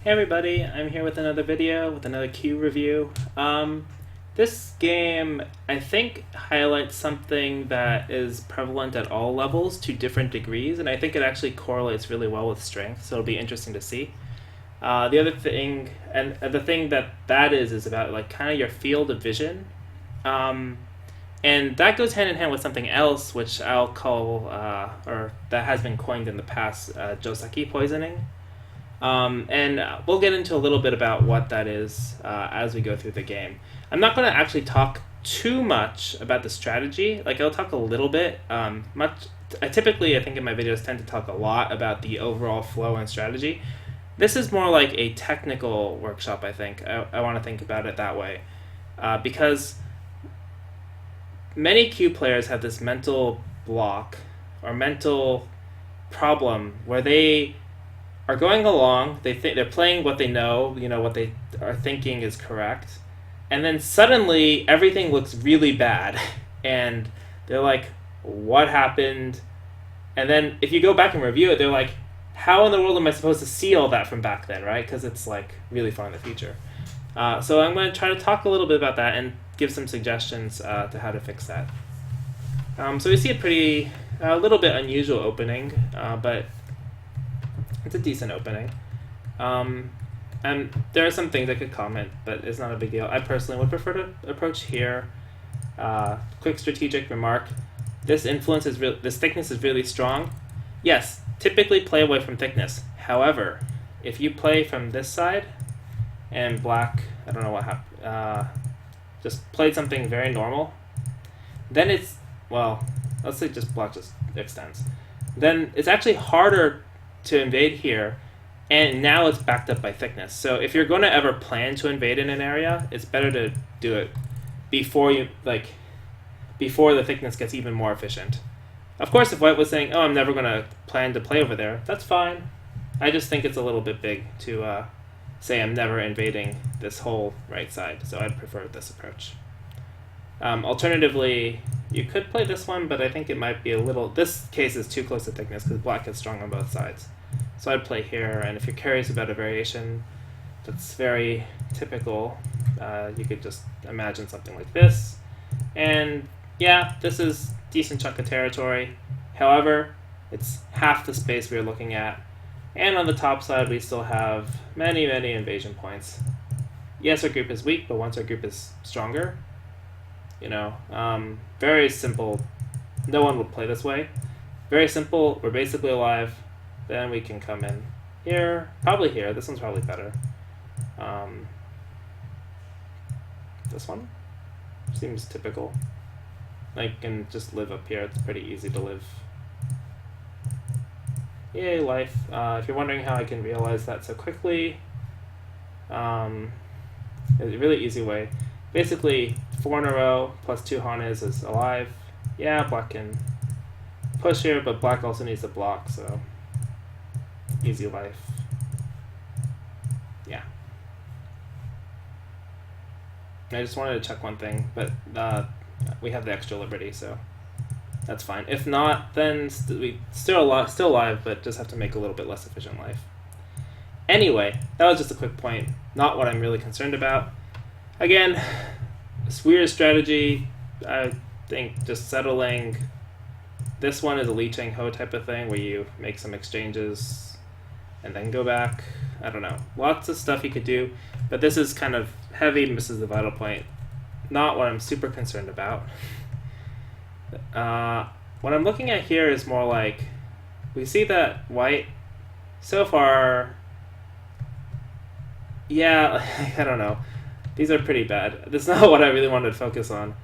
Hey everybody, I'm here with another video, with another Q review. This game, I think, highlights something that is prevalent at all levels to different degrees, and I think it actually correlates really well with strength, so it'll be interesting to see. The other thing, and the thing that is about like kind of your field of vision. Um, and that goes hand in hand with something else, which I'll call, or that has been coined in the past, joseki poisoning. And we'll get into a little bit about what that is as we go through the game. I'm not going to actually talk too much about the strategy. Like I'll talk a little bit. I think in my videos tend to talk a lot about the overall flow and strategy. This is more like a technical workshop. I think I want to think about it that way, because many Q players have this mental block or mental problem where they are going along. They're playing what they know, what they are thinking is correct, and then suddenly everything looks really bad, and they're like, "What happened?" And then if you go back and review it, they're like, "How in the world am I supposed to see all that from back then?" Right? Because it's like really far in the future. So I'm going to try to talk a little bit about that and give some suggestions to how to fix that. So we see a little bit unusual opening, but it's a decent opening. And there are some things I could comment, but it's not a big deal. I personally would prefer to approach here. Quick strategic remark. This thickness is really strong. Yes, typically play away from thickness. However, if you play from this side, and black, I don't know what happened, just played something very normal, then let's say just black just extends. Then it's actually harder to invade here, and now it's backed up by thickness. So if you're going to ever plan to invade in an area, it's better to do it before the thickness gets even more efficient. Of course, if White was saying, "Oh, I'm never going to plan to play over there," that's fine. I just think it's a little bit big to say I'm never invading this whole right side, so I'd prefer this approach. Alternatively, you could play this one, but I think it might be this case is too close to thickness because black is strong on both sides. So I'd play here, and if you're curious about a variation that's very typical, you could just imagine something like this. And yeah, this is decent chunk of territory. However, it's half the space we are looking at. And on the top side, we still have many, many invasion points. Yes, our group is weak, but once our group is stronger, very simple. No one would play this way. Very simple. We're basically alive. Then we can come in here. Probably here. This one's probably better. This one seems typical. I can just live up here. It's pretty easy to live. Yay, life. If you're wondering how I can realize that so quickly, it's a really easy way. Basically, 4 in a row plus 2 Hanes is alive. Yeah, black can push here, but black also needs a block, so easy life. Yeah. I just wanted to check one thing, but we have the extra liberty, so that's fine. If not, then we still alive, but just have to make a little bit less efficient life. Anyway, that was just a quick point. Not what I'm really concerned about. Again, this weird strategy. I think just settling. This one is a Li Cheng Ho type of thing where you make some exchanges and then go back. I don't know. Lots of stuff you could do, but this is kind of heavy, misses the vital point. Not what I'm super concerned about. What I'm looking at here is more like, we see that White, so far, yeah, I don't know. These are pretty bad. This is not what I really wanted to focus on.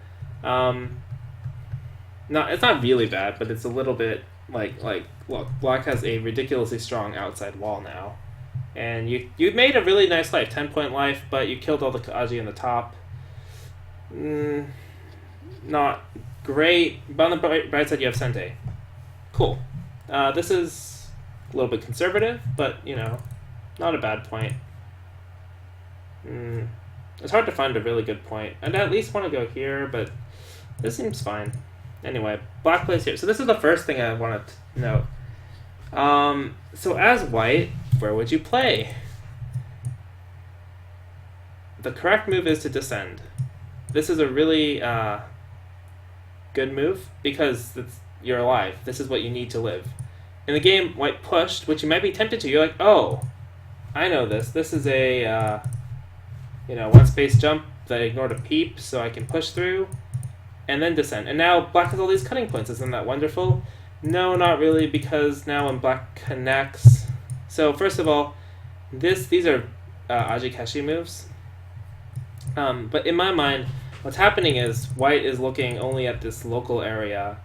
No, it's not really bad, but it's a little bit look, black has a ridiculously strong outside wall now. And you made a really nice life, 10-point life, but you killed all the Kaji in the top. Not great, but on the bright side you have Sente. Cool. This is a little bit conservative, but, not a bad point. It's hard to find a really good point. I'd at least want to go here, but this seems fine. Anyway, black plays here. So this is the first thing I wanted to note. So as White, where would you play? the correct move is to descend. This is a really good move because you're alive. This is what you need to live. In the game, white pushed, which you might be tempted to. You're like, oh, I know this. This is a one space jump that I ignored a peep, so I can push through, and then descend. And now black has all these cutting points. Isn't that wonderful? No, not really, because now when black connects... So first of all, these are Ajikeshi moves. But in my mind, what's happening is white is looking only at this local area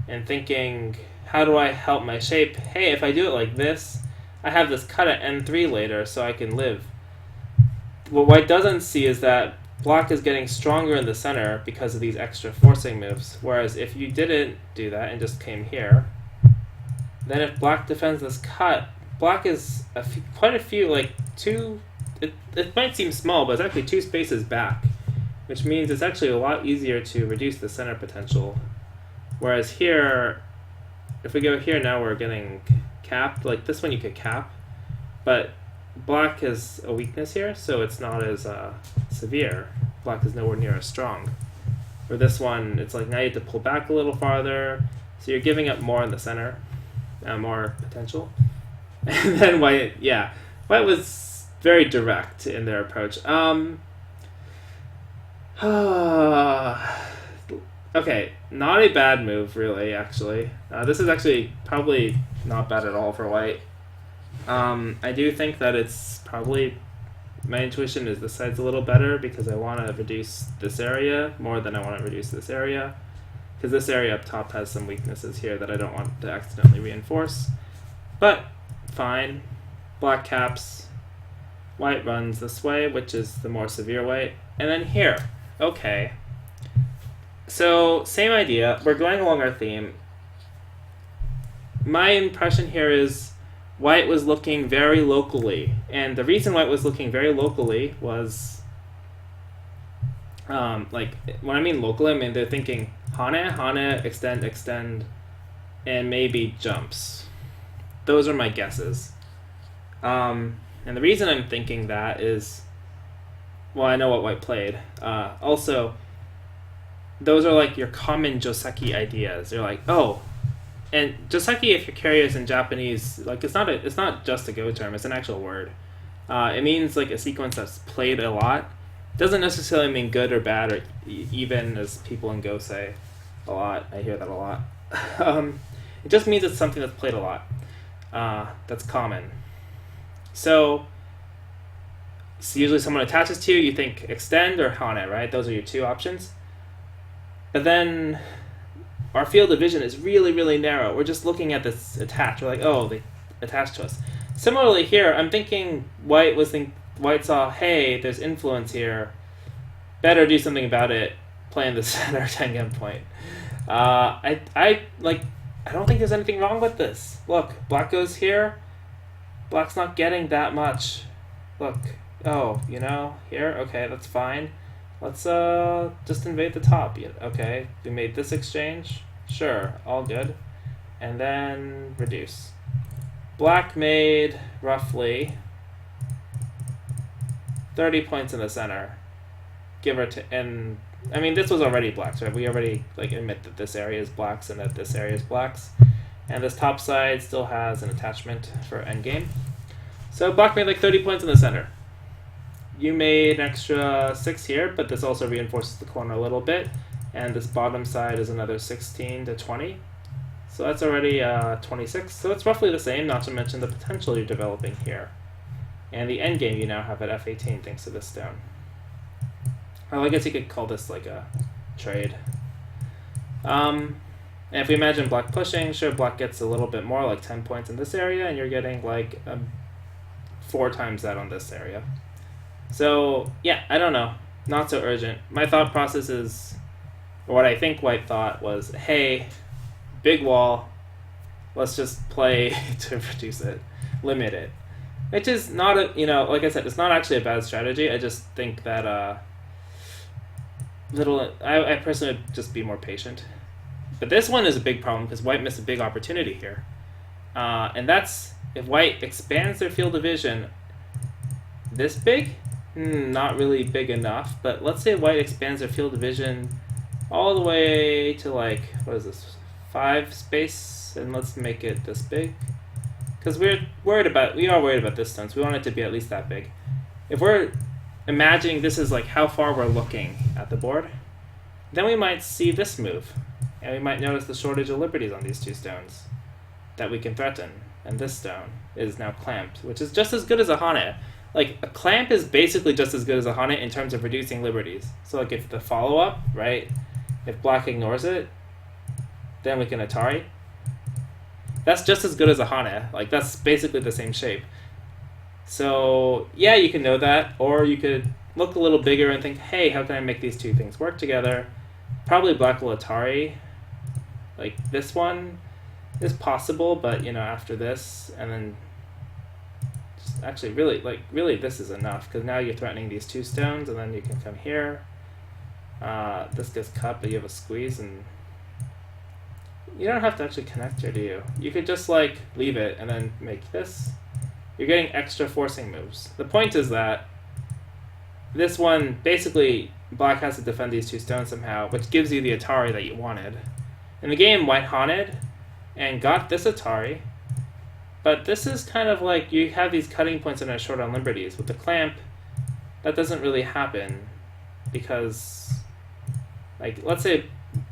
and thinking, how do I help my shape? Hey, if I do it like this, I have this cut at N3 later, so I can live. What white doesn't see is that black is getting stronger in the center because of these extra forcing moves. Whereas if you didn't do that and just came here, then if black defends this cut, black is quite a few, like two... It might seem small, but it's actually 2 spaces back, which means it's actually a lot easier to reduce the center potential. Whereas here, if we go here now, we're getting capped. Like this one you could cap, but black has a weakness here, so it's not as severe. Black is nowhere near as strong. For this one, it's like now you have to pull back a little farther, so you're giving up more in the center, more potential. And then white was very direct in their approach. Okay, not a bad move, really, actually. This is actually probably not bad at all for white. I do think that it's probably... My intuition is this side's a little better because I want to reduce this area more than I want to reduce this area. Because this area up top has some weaknesses here that I don't want to accidentally reinforce. But, fine. Black caps. White runs this way, which is the more severe way. And then here. Okay. So, same idea. We're going along our theme. My impression here is white was looking very locally. And the reason white was looking very locally was... like, when I mean locally, I mean they're thinking Hane, extend, extend, and maybe jumps. Those are my guesses. And the reason I'm thinking that is, well, I know what white played. Also, those are like your common joseki ideas. You're like, oh, and joseki, if you're curious in Japanese, like it's not just a go term. It's an actual word. It means like a sequence that's played a lot. Doesn't necessarily mean good or bad or even, as people in Go say a lot. I hear that a lot. It just means it's something that's played a lot. That's common. So usually someone attaches to you, you think extend or Hane, right? Those are your 2 options. But then our field of vision is really, really narrow. We're just looking at this attach. We're like, oh, they attached to us. Similarly here, I'm thinking white saw, hey, there's influence here. Better do something about it. Play in the center Tengen point. I don't think there's anything wrong with this. Look, black goes here. Black's not getting that much. Look. Oh, here? Okay, that's fine. Let's just invade the top. Okay, we made this exchange. Sure, all good. And then reduce. Black made roughly 30 points in the center. Give or take. And I mean, this was already black's, right? We already admit that this area is black's and that this area is black's. And this top side still has an attachment for endgame. So black made 30 points in the center. You made an extra 6 here, but this also reinforces the corner a little bit. And this bottom side is another 16 to 20. So that's already 26. So it's roughly the same, not to mention the potential you're developing here. And the endgame you now have at F18 thanks to this stone. Well, I guess you could call this like a trade. And if we imagine black pushing, sure, black gets a little bit more, like 10 points in this area, and you're getting 4 times that on this area. So, yeah, I don't know. Not so urgent. My thought process is, or what I think white thought was, hey, big wall, let's just play to reduce it, limit it. Which is not like I said, it's not actually a bad strategy. I just think that I personally would just be more patient. But this one is a big problem because white missed a big opportunity here. And that's, if white expands their field of vision this big, Not really big enough, but let's say white expands their field of vision all the way to like, what is this, 5 space, and let's make it this big. Because we are worried about distance. We want it to be at least that big. If we're imagining this is like how far we're looking at the board, then we might see this move. And we might notice the shortage of liberties on these 2 stones that we can threaten. And this stone is now clamped, which is just as good as a Hane. Like, a clamp is basically just as good as a Hane in terms of reducing liberties. So, like, if the follow-up, right, if black ignores it, then we can Atari. That's just as good as a Hane. Like, that's basically the same shape. So, yeah, you can know that, or you could look a little bigger and think, hey, how can I make these 2 things work together? Probably black will Atari. Like, this one is possible, but, you know, after this, and then actually really this is enough, because now you're threatening these 2 stones, and then you can come here. This gets cut, but you have a squeeze, and you don't have to actually connect here, do you? You could just like leave it and then make this. You're getting extra forcing moves. The point is that this one, basically black has to defend these 2 stones somehow, which gives you the Atari that you wanted. In the game, white haunted and got this Atari. But this is kind of like, you have these cutting points and are short on liberties. With the clamp, that doesn't really happen, because, like, let's say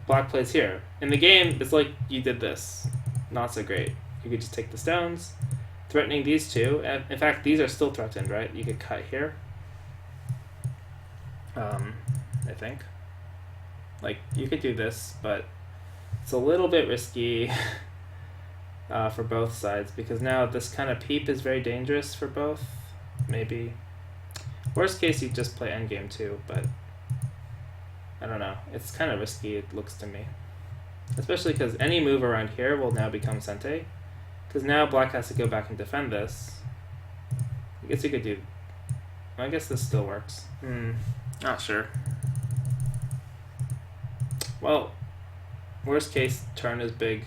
black plays here. In the game, it's like you did this. Not so great. You could just take the stones, threatening these 2. And in fact, these are still threatened, right? You could cut here. I think. Like, you could do this, but it's a little bit risky. For both sides, because now this kind of peep is very dangerous for both. Maybe. Worst case, you just play endgame too, but I don't know. It's kind of risky, it looks to me. Especially because any move around here will now become Sente. Because now black has to go back and defend this. I guess you could do... I guess this still works. Not sure. Well, worst case, turn is big.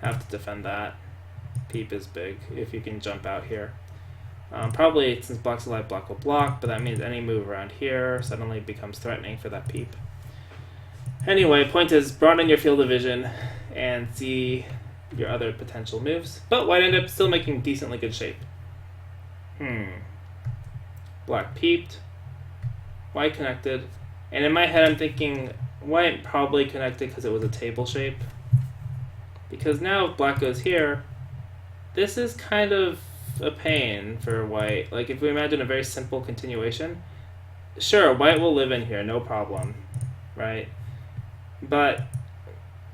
Have to defend that. Peep is big if you can jump out here. Probably, since black's alive, black will block, but that means any move around here suddenly becomes threatening for that peep. Anyway, point is, broaden your field of vision and see your other potential moves. But white ended up still making decently good shape. Black peeped. White connected. And in my head, I'm thinking white probably connected because it was a table shape. Because now if black goes here, this is kind of a pain for white. Like, if we imagine a very simple continuation, sure, white will live in here, no problem, right? But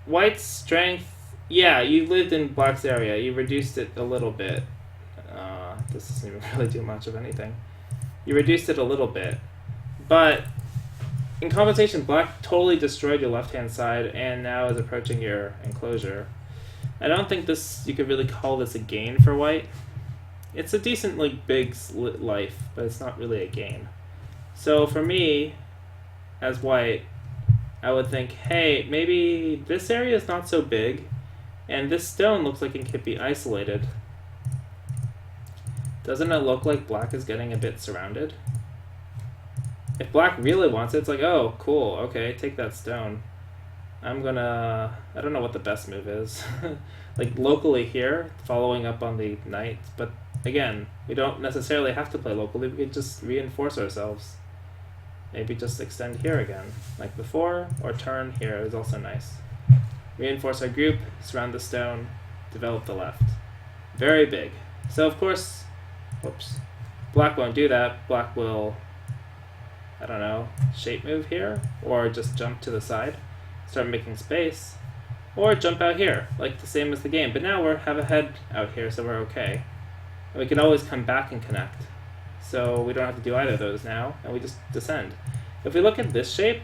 white's strength, yeah, you lived in black's area, you reduced it a little bit. This doesn't even really do much of anything. You reduced it a little bit, but in compensation, black totally destroyed your left-hand side and now is approaching your enclosure. I don't think you could really call this a gain for white. It's a decently big life, but it's not really a gain. So for me, as white, I would think, hey, maybe this area is not so big, and this stone looks like it could be isolated. Doesn't it look like black is getting a bit surrounded? If black really wants it, it's like, oh, cool, okay, take that stone. I don't know what the best move is. Like, locally here, following up on the knight, but again, we don't necessarily have to play locally, we could just reinforce ourselves. Maybe just extend here again, like before, or turn here is also nice. Reinforce our group, surround the stone, develop the left. Very big. So of course, black won't do that. Black will, I don't know, shape move here, or just jump to the side, start making space, or jump out here, like the same as the game. But now we have a head out here, so we're okay. And we can always come back and connect. So we don't have to do either of those now, and we just descend. If we look at this shape,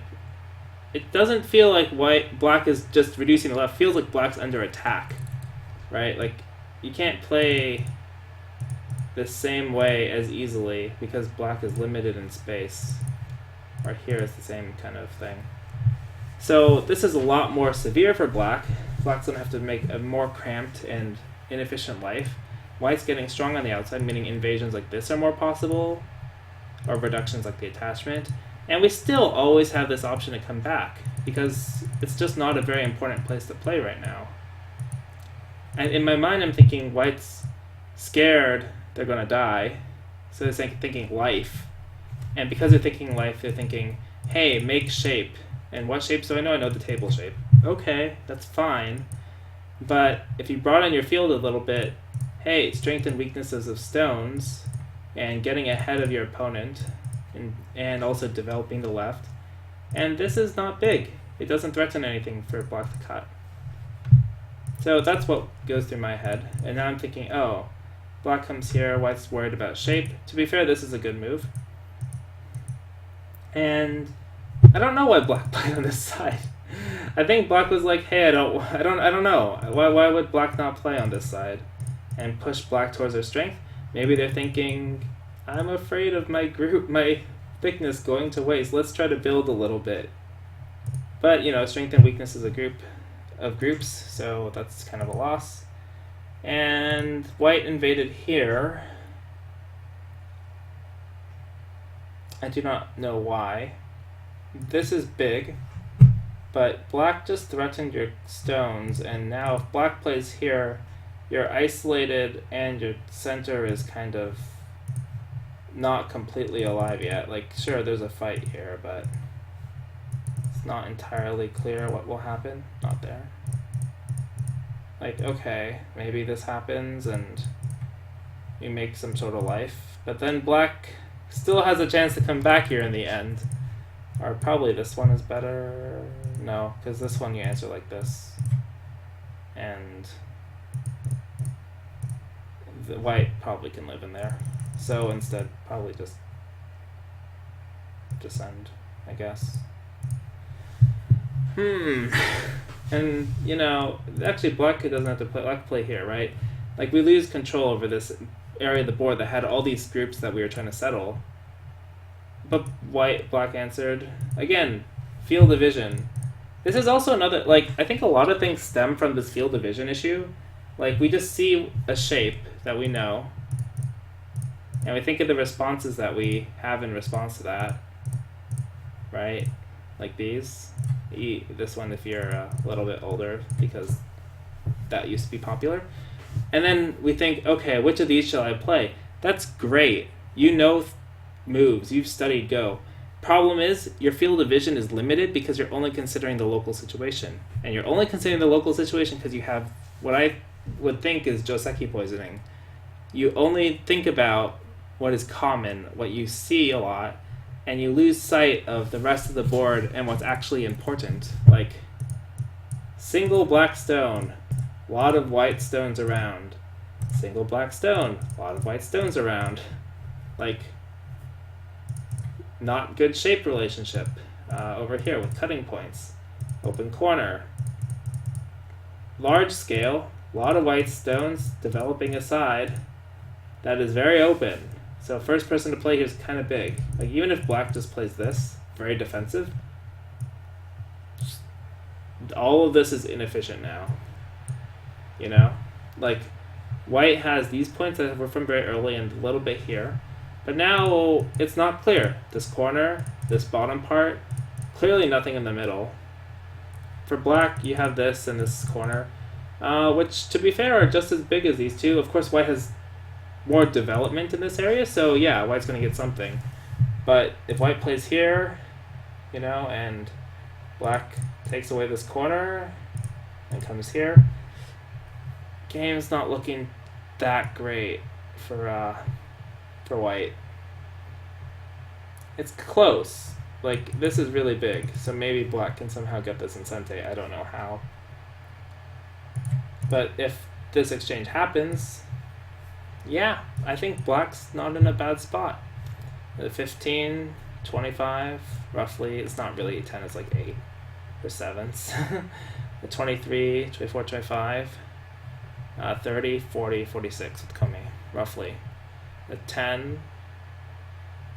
it doesn't feel like black is just reducing the left. It feels like black's under attack, right? Like, you can't play the same way as easily because black is limited in space. Or here is the same kind of thing. So this is a lot more severe for black. Black's going to have to make a more cramped and inefficient life. White's getting strong on the outside, meaning invasions like this are more possible. or reductions like the attachment. And we still always have this option to come back because it's just not a very important place to play right now. And in my mind, I'm thinking white's scared they're going to die. So they're thinking life. And because they're thinking life, they're thinking, hey, make shape. And what shapes do I know? I know the table shape. Okay, that's fine. But if you broaden your field a little bit, hey, strength and weaknesses of stones, and getting ahead of your opponent, and also developing the left. And this is not big. It doesn't threaten anything for black to cut. So that's what goes through my head. And now I'm thinking, oh, black comes here, white's worried about shape. To be fair, this is a good move. And I don't know why black played on this side. I think black was like, hey, I don't know. Why would black not play on this side and push black towards their strength? Maybe they're thinking, I'm afraid of my thickness going to waste. Let's try to build a little bit. But, strength and weakness is a group of groups, so that's kind of a loss. And white invaded here. I do not know why. This is big, but black just threatened your stones, and now if black plays here, you're isolated and your center is kind of not completely alive yet. Like, sure, there's a fight here, but it's not entirely clear what will happen. Not there. Like, okay, maybe this happens and you make some sort of life, but then black still has a chance to come back here in the end. Or probably this one is better. No, because this one you answer like this. And the white probably can live in there. So instead, probably just descend, I guess. And, actually black doesn't have to play. Black play here, right? Like, we lose control over this area of the board that had all these groups that we were trying to settle. But black answered. Again, field division. This is also another, I think a lot of things stem from this field division issue. Like, we just see a shape that we know, and we think of the responses that we have in response to that, right? Like these. This one if you're a little bit older, because that used to be popular. And then we think, okay, which of these shall I play? That's great. Moves. You've studied Go. Problem is, your field of vision is limited because you're only considering the local situation. And you're only considering the local situation because you have what I would think is joseki poisoning. You only think about what is common, what you see a lot, and you lose sight of the rest of the board and what's actually important. Like, single black stone, a lot of white stones around. Single black stone, a lot of white stones around. Like, not good shape relationship over here with cutting points. Open corner. Large scale, a lot of white stones developing a side that is very open. So first person to play here is kind of big. Like, even if black just plays this, very defensive, all of this is inefficient now. Like, white has these points that were from very early and a little bit here. But now it's not clear. This corner, this bottom part, clearly nothing in the middle. For black, you have this and this corner, which, to be fair, are just as big as these two. Of course, white has more development in this area, so yeah, white's going to get something. But if white plays here, and black takes away this corner and comes here, game's not looking that great for white. It's close. Like, this is really big, so maybe black can somehow get this in Sente. I don't know how. But if this exchange happens, yeah, I think black's not in a bad spot. The 15, 25, roughly. It's not really 10, it's like 8 or 7s. The 23, 24, 25, 30, 40, 46 with Komi, roughly. The 10,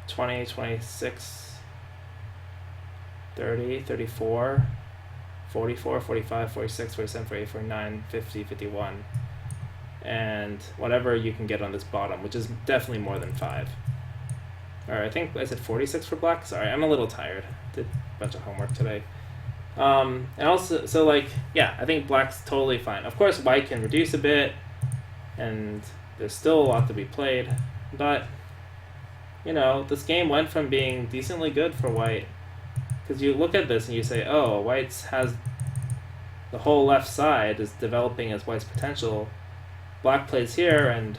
20, 26, 30, 34, 44, 45, 46, 47, 48, 49, 50, 51, and whatever you can get on this bottom, which is definitely more than 5. or I think I said 46 for black. Sorry, I'm a little tired. Did a bunch of homework today. And also, so like, yeah, I think black's totally fine. Of course, white can reduce a bit, and there's still a lot to be played, but, you know, this game went from being decently good for white, because you look at this and you say, oh, white's has the whole left side is developing as white's potential. Black plays here, and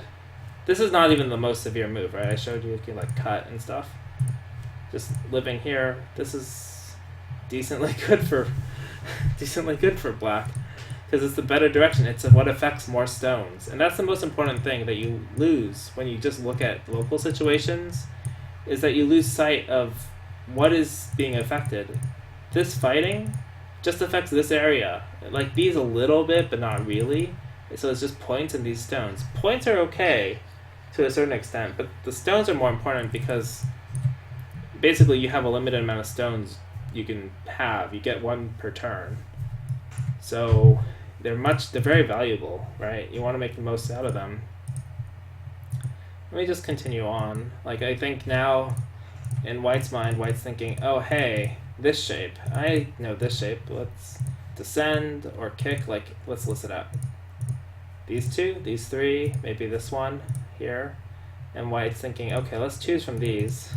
this is not even the most severe move, right? I showed you can like cut and stuff. Just living here, this is decently good for black, because it's the better direction. It's what affects more stones, and that's the most important thing that you lose when you just look at local situations, is that you lose sight of what is being affected. This fighting just affects this area, like these a little bit, but not really. So it's just points and these stones. Points are okay to a certain extent, but the stones are more important, because basically you have a limited amount of stones you can have. You get one per turn, so they're very valuable, right? You want to make the most out of them. Let me just continue on. Like, I think now in white's mind, white's thinking, oh hey, this shape, I know this shape, let's descend or kick. Like, let's list it out. These two, these three, maybe this one here. And white's thinking, okay, let's choose from these,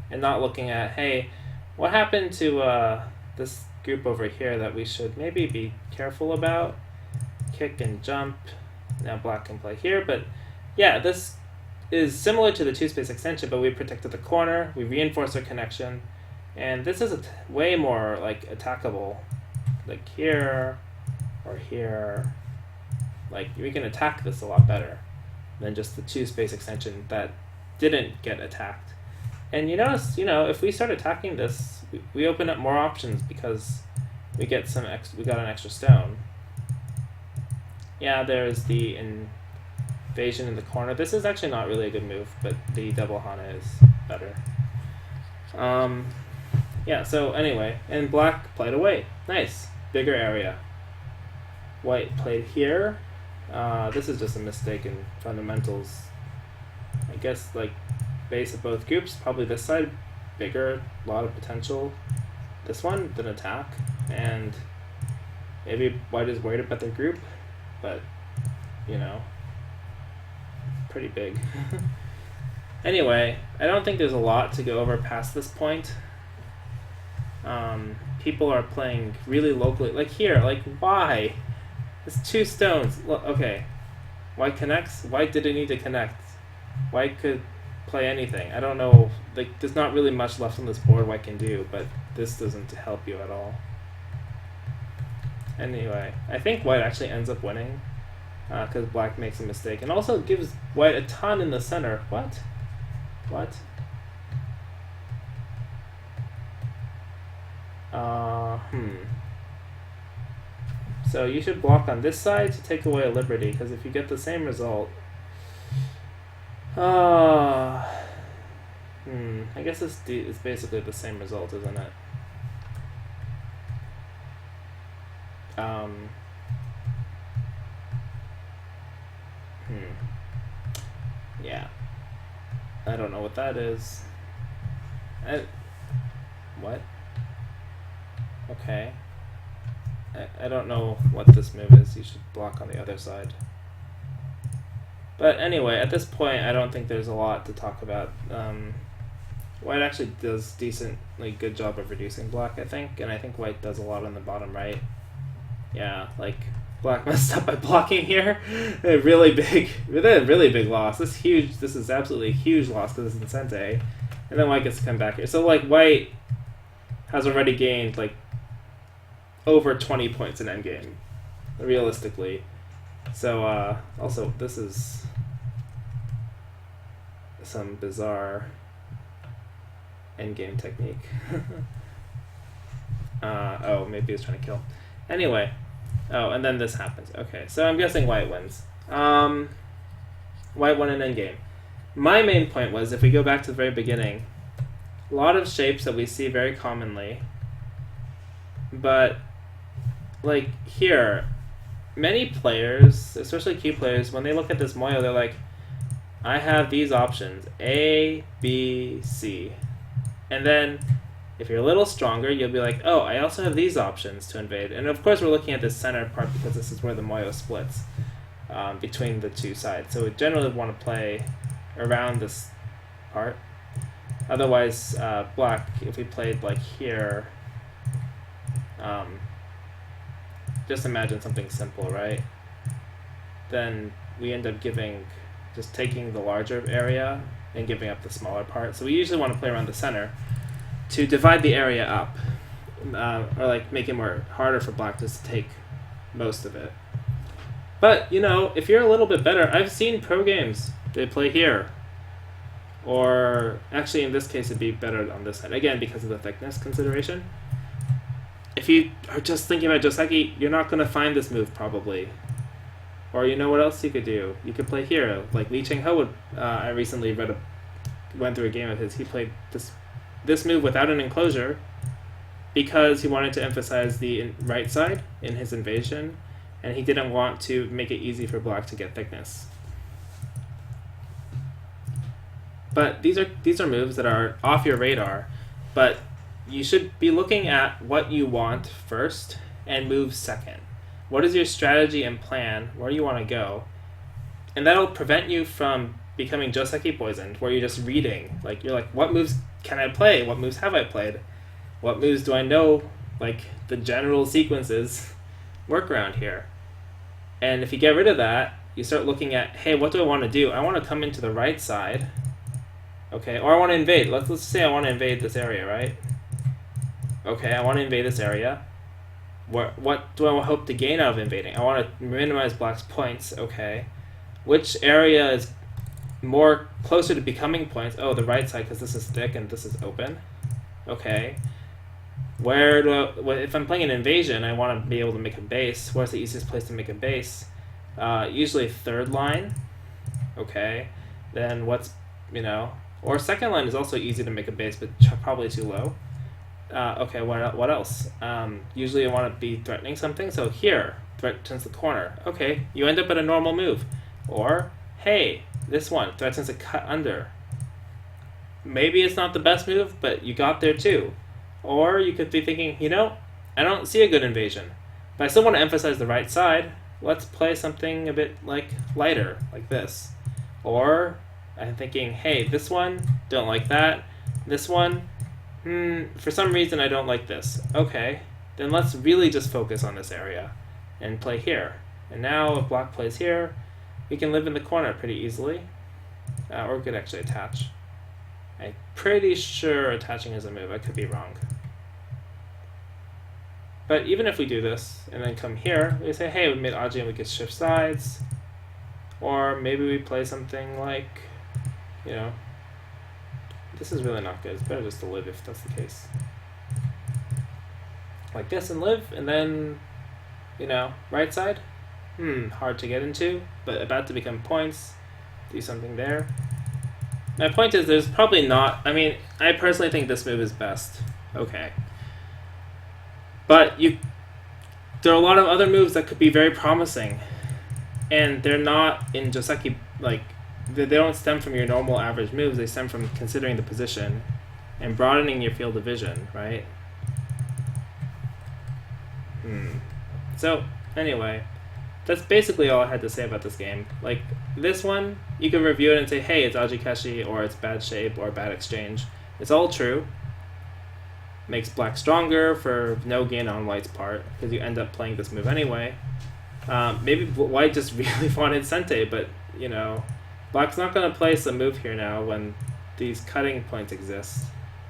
and not looking at, hey, what happened to this group over here that we should maybe be careful about? Kick and jump. Now black can play here, but yeah, this is similar to the two-space extension, but we protected the corner, we reinforced our connection, and this is way more like attackable, like here or here. Like, we can attack this a lot better than just the two-space extension that didn't get attacked. And you notice, you know, if we start attacking this, we open up more options, because we get we got an extra stone. Yeah, there's the invasion in the corner. This is actually not really a good move, but the double Hana is better. Yeah, so anyway, and black played away. Nice. Bigger area. White played here. This is just a mistake in fundamentals. I guess, like, base of both groups, probably this side, bigger, a lot of potential. This one, didn't attack, and maybe white is worried about their group, but, you know, pretty big. Anyway, I don't think there's a lot to go over past this point. People are playing really locally. Like here, like why? It's two stones. Look, okay, white connects. White didn't need to connect. White could play anything. I don't know. Like, there's not really much left on this board white can do, but this doesn't help you at all. Anyway, I think white actually ends up winning, because black makes a mistake, and also gives white a ton in the center. What? What? So you should block on this side to take away a liberty, because if you get the same result, I guess it's basically the same result, isn't it? Yeah. I don't know what that is. What? Okay. I don't know what this move is. You should block on the other side. But anyway, at this point, I don't think there's a lot to talk about. White actually does decently good job of reducing black, I think, and I think white does a lot on the bottom right. Yeah, like black messed up by blocking here. A really big loss. This is absolutely a huge loss because it's in Sente, and then white gets to come back here. So like white has already gained like over 20 points in endgame, realistically. So also this is some bizarre endgame technique. Oh, maybe he's trying to kill. Anyway, oh, and then this happens. Okay, so I'm guessing white wins. White won an endgame. My main point was, if we go back to the very beginning, a lot of shapes that we see very commonly, but like here, many players, especially key players, when they look at this moyo, they're like, I have these options, A, B, C. And then if you're a little stronger, you'll be like, oh, I also have these options to invade. And of course, we're looking at this center part because this is where the moyo splits between the two sides. So we generally want to play around this part. Otherwise, black, if we played like here, just imagine something simple, right? Then we end up just taking the larger area and giving up the smaller part. So we usually want to play around the center to divide the area up, or like make it harder for black just to take most of it. But, you know, if you're a little bit better, I've seen pro games, they play here. Or, actually in this case it'd be better on this side, again because of the thickness consideration. If you are just thinking about joseki, you're not going to find this move probably. Or you know what else you could do? You could play here, like Lee Cheng-ho would, I recently went through a game of his, he played this move without an enclosure because he wanted to emphasize the right side in his invasion, and he didn't want to make it easy for black to get thickness. But these are moves that are off your radar, but you should be looking at what you want first and move second. What is your strategy and plan? Where do you want to go? And that'll prevent you from becoming joseki poisoned, where you're just reading. Like, you're like, what moves can I play? What moves have I played? What moves do I know, like, the general sequences work around here? And if you get rid of that, you start looking at, hey, what do I want to do? I want to come into the right side, okay? Or I want to invade. Let's say I want to invade this area, right? Okay, I want to invade this area. What do I hope to gain out of invading? I want to minimize black's points, okay. Which area is more closer to becoming points? Oh, the right side, because this is thick and this is open. Okay. If I'm playing an invasion, I want to be able to make a base. Where's the easiest place to make a base? Usually third line. Okay. Then or second line is also easy to make a base, but probably too low. Okay, what else? Usually I want to be threatening something, so here, threatens the corner. Okay, you end up at a normal move. Or, hey, this one threatens a cut under. Maybe it's not the best move, but you got there too. Or you could be thinking, I don't see a good invasion, but I still want to emphasize the right side. Let's play something a bit like lighter, like this. Or I'm thinking, hey, this one, don't like that. This one, for some reason I don't like this. Okay, then let's really just focus on this area and play here. And now if black plays here, we can live in the corner pretty easily. Or we could actually attach. I'm pretty sure attaching is a move. I could be wrong. But even if we do this and then come here, we say, hey, we made Aji and we could shift sides. Or maybe we play something like, this is really not good. It's better just to live if that's the case. Like this and live, and then, right side. Hard to get into, but about to become points. Do something there. My point is there's probably not, I personally think this move is best. Okay. But there are a lot of other moves that could be very promising. And they're not in joseki, like, they don't stem from your normal average moves, they stem from considering the position and broadening your field of vision, right? So, anyway, that's basically all I had to say about this game. Like, this one, you can review it and say, hey, it's Ajikashi, or it's bad shape, or bad exchange. It's all true. Makes black stronger for no gain on white's part, because you end up playing this move anyway. Maybe white just really wanted Sente, but, black's not going to place a move here now when these cutting points exist.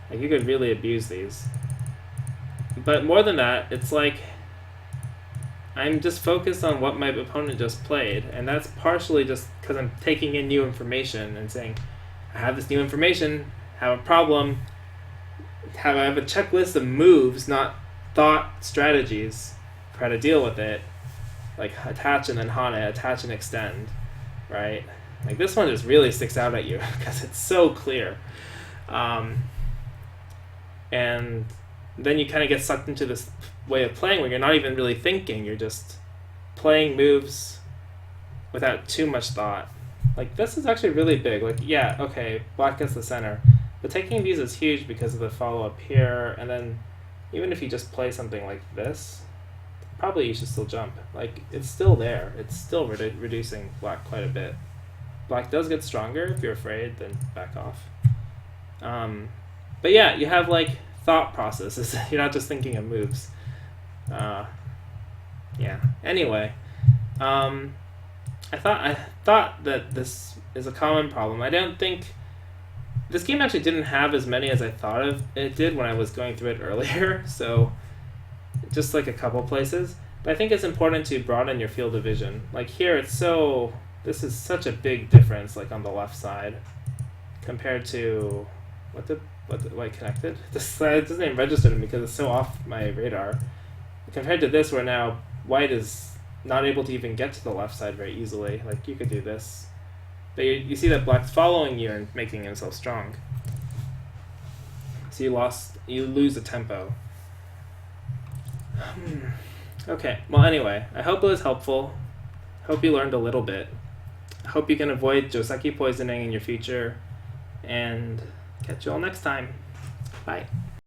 Like, you could really abuse these. But more than that, it's like, I'm just focused on what my opponent just played, and that's partially just because I'm taking in new information and saying, I have this new information, have a problem, I have a checklist of moves, not thought strategies for how to deal with it, like attach and then hana, attach and extend, right? Like this one just really sticks out at you because it's so clear. And then you kind of get sucked into this way of playing where you're not even really thinking, you're just playing moves without too much thought. Like, this is actually really big. Like, yeah, okay, black gets the center. But taking these is huge because of the follow-up here, and then even if you just play something like this, probably you should still jump. Like, it's still there. It's still reducing black quite a bit. Black does get stronger. If you're afraid, then back off. But yeah, you have, like, thought processes. You're not just thinking of moves. Yeah. Anyway, I thought that this is a common problem. I don't think this game actually didn't have as many as I thought it did when I was going through it earlier. So just like a couple places, but I think it's important to broaden your field of vision. Like here, this is such a big difference. Like on the left side, compared to what connected. This side doesn't even register to me because it's so off my radar. Compared to this, where now white is not able to even get to the left side very easily. Like you could do this, but you see that black's following you and making himself strong. So you lose the tempo. Okay, well anyway, I hope it was helpful. Hope you learned a little bit. I hope you can avoid joseki poisoning in your future, and catch you all next time. Bye.